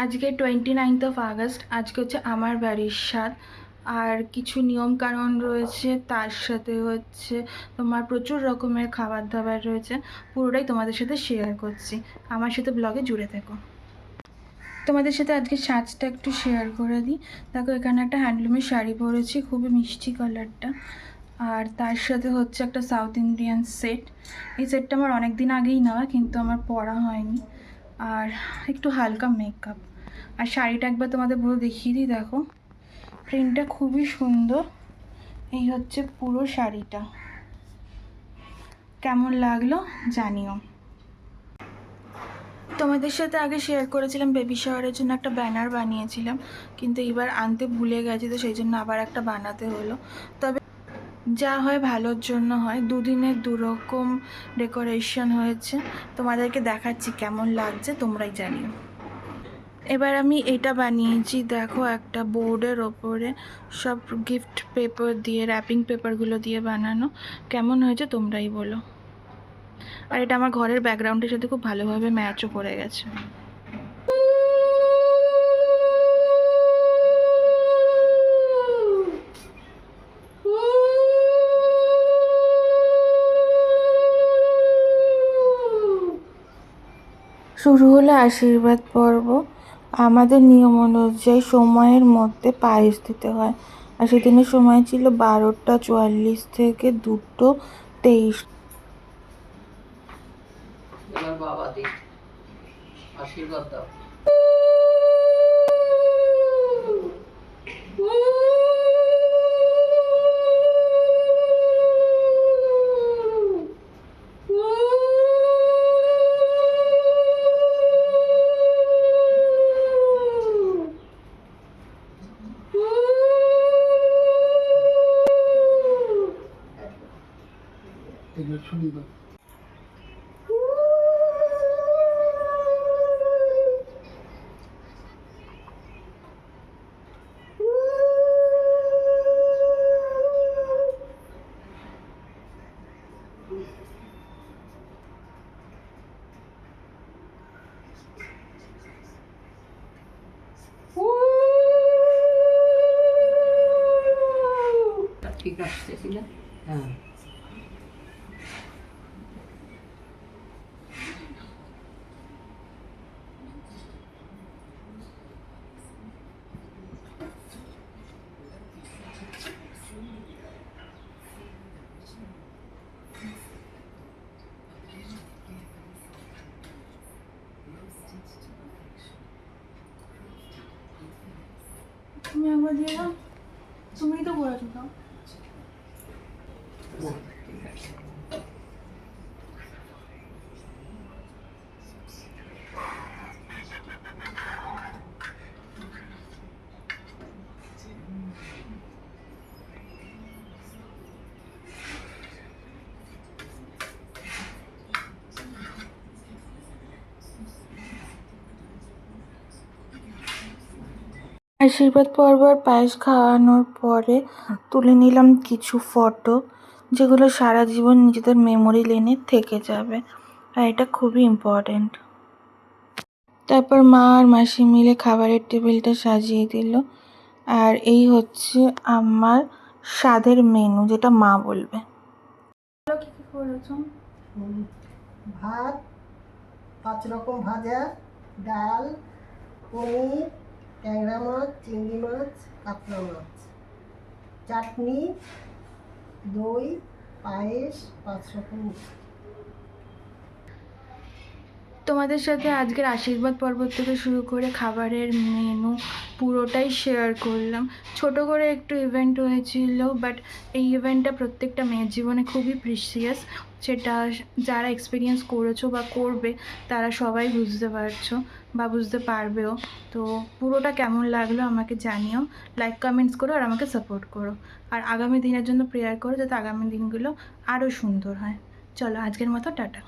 আজকে 29th August. আজকে হচ্ছে আমার বাড়ির স্বাদ। আর কিছু নিয়মকানুন রয়েছে, তার সাথে হচ্ছে তোমার প্রচুর রকমের খাবার দাবার রয়েছে। পুরোটাই তোমাদের সাথে শেয়ার করছি, আমার সাথে ব্লগে জুড়ে থেকো। তোমাদের সাথে আজকে সাজটা একটু শেয়ার করে দিই। দেখো, এখানে একটা হ্যান্ডলুমের শাড়ি পরেছি, খুবই মিষ্টি কালারটা। আর তার সাথে হচ্ছে একটা সাউথ ইন্ডিয়ান সেট। এই সেটটা আমার অনেক দিন আগেই নেওয়া, কিন্তু আমার পরা হয়নি। আর একটু হালকা মেকআপ। আর শাড়িটা একবার তোমাদের পুরো দেখিয়ে দিই। দেখো, প্রিন্টটা খুবই সুন্দর। এই হচ্ছে পুরো শাড়িটা। কেমন লাগলো জানিও। তোমাদের সাথে আগে শেয়ার করেছিলাম বেবি শাওয়ারের জন্য একটা ব্যানার বানিয়েছিলাম, কিন্তু এবার আনতে ভুলে গেছি, তো সেই জন্য আবার একটা বানাতে হলো। তবে যা হয় ভালোর জন্য হয়। দুদিনের দুরকম ডেকোরেশন হয়েছে, তোমাদেরকে দেখাচ্ছি কেমন লাগছে, তোমরাই জানিও। এবার আমি এটা বানিয়েছি, দেখো, একটা বোর্ডের ওপরে সব গিফট পেপার দিয়ে, র্যাপিং পেপারগুলো দিয়ে বানানো। কেমন হয়েছে তোমরাই বলো। আর এটা আমার ঘরের ব্যাকগ্রাউন্ডের সাথে খুব ভালোভাবে ম্যাচও করে গেছে। শুরু হলো আশীর্বাদ পর্ব। আমাদের নিয়ম অনুযায়ী সময়ের মধ্যে পায়েস দিতে হয়। আর সেদিনের সময় ছিল 12:44 থেকে 2:23। বাবা দিক আশীর্বাদ দাও। শুনি ঠিক আসতেছি না। হ্যাঁ, তুমি একবার দিয়ে দাও, তুমিই তো বলেছো। দাও। ঠিক আছে। আশীর্বাদ পর্ব আর পায়েস খাওয়ানোর পরে তুলে নিলাম কিছু ফটো, যেগুলো সারা জীবন নিজেদের মেমোরি লেনে থেকে যাবে। আর এটা খুবই ইম্পর্টেন্ট। তারপর মা আর মাসি মিলে খাবারের টেবিলটা সাজিয়ে দিল। আর এই হচ্ছে আমার স্বাদের মেনু, যেটা মা বলবে। কি কি করেছো? ভাত, 5 রকম ভাজা, ডাল, পনির, ট্যাংরা মাছ, চিংড়ি মাছ, কাতলা মাছ, চাটনি, দই, পায়েস, 5 রকম। তোমাদের সাথে আজকের আশীর্বাদ পর্ব থেকে শুরু করে খাবারের মেনু পুরোটাই শেয়ার করলাম। ছোট করে একটু ইভেন্ট হয়েছিল, বাট এই ইভেন্টটা প্রত্যেকটা মেয়ের জীবনে খুবই প্রিসিয়াস। সেটা যারা এক্সপিরিয়েন্স করেছো বা করবে তারা সবাই বুঝতে পারছো বা বুঝতে পারবেও। তো পুরোটা কেমন লাগলো আমাকে জানিও, লাইক কমেন্টস করো আর আমাকে সাপোর্ট করো। আর আগামী দিনের জন্য প্রেয়ার করো, যাতে আগামী দিনগুলো আরও সুন্দর হয়। চলো, আজকের মতো টাটা।